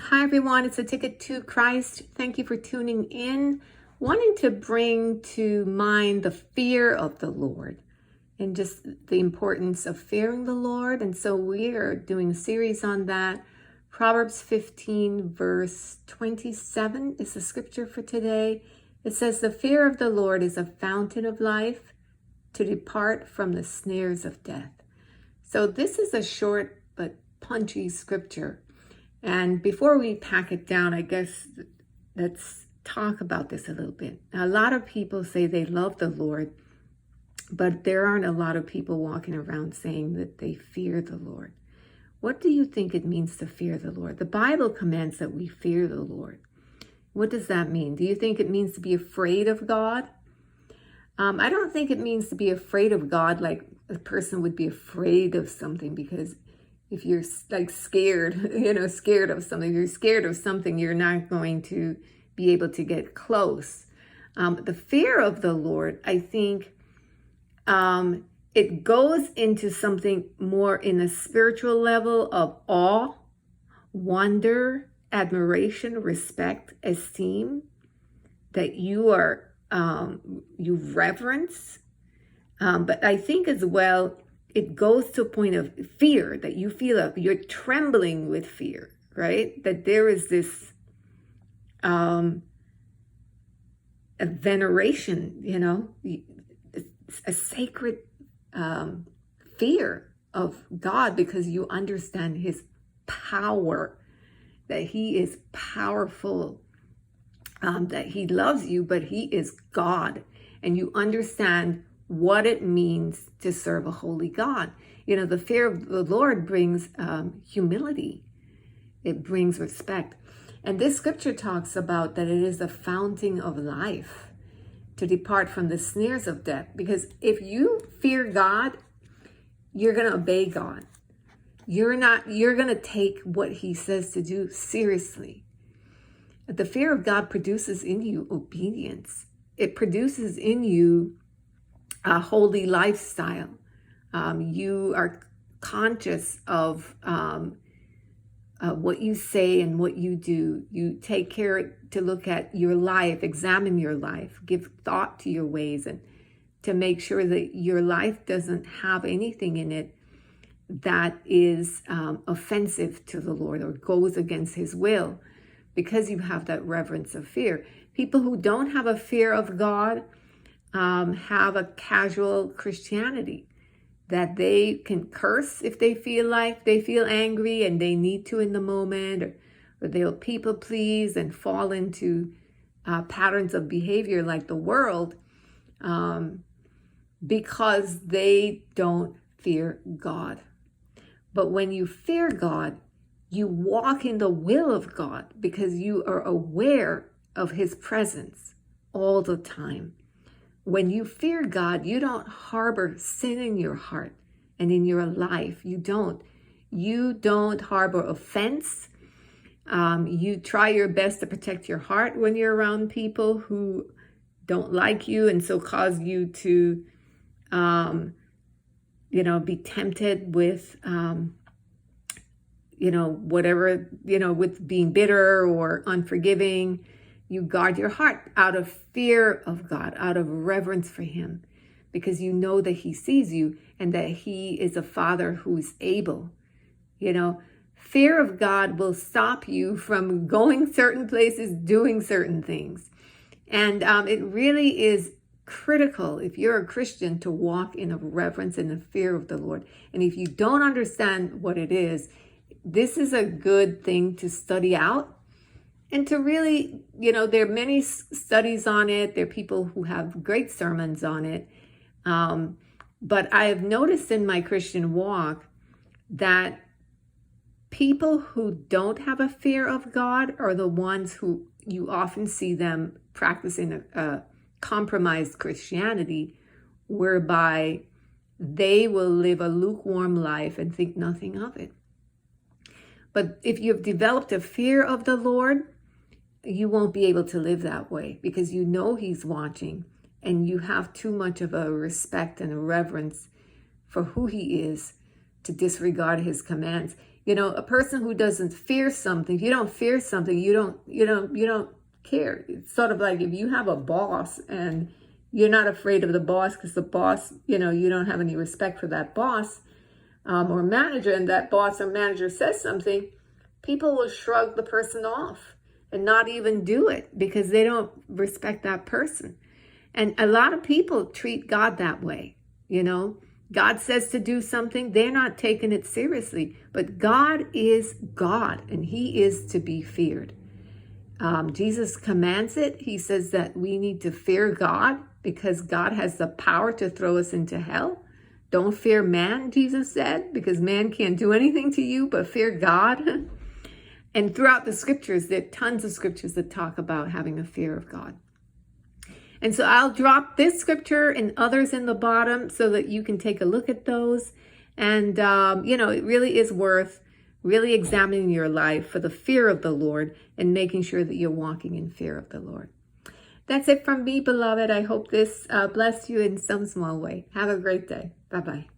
Hi everyone, it's A Ticket to Christ. Thank you for tuning in. Wanting to bring to mind the fear of the Lord and just the importance of fearing the Lord. And so we are doing a series on that. Proverbs 15 verse 27 is the scripture for today. It says, "The fear of the Lord is a fountain of life, to depart from the snares of death." So this is a short but punchy scripture. And before we pack it down, I guess let's talk about this a little bit. Now, a lot of people say they love the Lord, but there aren't a lot of people walking around saying that they fear the Lord. What do you think it means to fear the Lord? The Bible commands that we fear the Lord. What does that mean? Do you think it means to be afraid of God? I don't think it means to be afraid of God like a person would be afraid of something, because if you're like scared, scared of something, you're scared of something, you're not going to be able to get close. The fear of the Lord, I think it goes into something more in a spiritual level of awe, wonder, admiration, respect, esteem, that you are, you reverence. But I think as well, it goes to a point of fear, that you feel you're trembling with fear, right? That there is this a veneration, a sacred fear of God, because you understand his power, that he is powerful, that he loves you, but he is God, and you understand what it means to serve a holy God. The fear of the Lord brings humility. It brings respect. And this scripture talks about that it is a fountain of life, to depart from the snares of death. Because if you fear God, you're going to obey God. You're going to take what he says to do seriously. The fear of God produces in you obedience. It produces in you a holy lifestyle. You are conscious of what you say and what you do. You take care to look at your life, examine your life, give thought to your ways, and to make sure that your life doesn't have anything in it that is offensive to the Lord or goes against his will, because you have that reverence of fear. People who don't have a fear of God have a casual Christianity, that they can curse if they feel angry and they need to in the moment, or they'll people please and fall into patterns of behavior like the world, because they don't fear God. But when you fear God, you walk in the will of God, because you are aware of his presence all the time. When you fear God, you don't harbor sin in your heart and in your life. You don't harbor offense. You try your best to protect your heart when you're around people who don't like you, and so cause you to, be tempted with, whatever, with being bitter or unforgiving. You guard your heart out of fear of God, out of reverence for him, because you know that he sees you and that he is a father who is able. Fear of God will stop you from going certain places, doing certain things. And it really is critical, if you're a Christian, to walk in a reverence and a fear of the Lord. And if you don't understand what it is, this is a good thing to study out. And to really, there are many studies on it. There are people who have great sermons on it. But I have noticed in my Christian walk that people who don't have a fear of God are the ones who you often see them practicing a compromised Christianity, whereby they will live a lukewarm life and think nothing of it. But if you've developed a fear of the Lord, you won't be able to live that way, because you know he's watching, and you have too much of a respect and a reverence for who he is to disregard his commands. A person who doesn't fear something, if you don't fear something, you don't care. It's sort of like if you have a boss and you're not afraid of the boss because the boss, you don't have any respect for that boss or manager, and that boss or manager says something, people will shrug the person off and not even do it because they don't respect that person. And a lot of people treat God that way, God says to do something, they're not taking it seriously. But God is God, and he is to be feared. Jesus commands it. He says that we need to fear God because God has the power to throw us into hell. Don't fear man, Jesus said, because man can't do anything to you, but fear God. And throughout the scriptures, there are tons of scriptures that talk about having a fear of God. And so I'll drop this scripture and others in the bottom so that you can take a look at those. And, it really is worth really examining your life for the fear of the Lord and making sure that you're walking in fear of the Lord. That's it from me, beloved. I hope this blessed you in some small way. Have a great day. Bye-bye.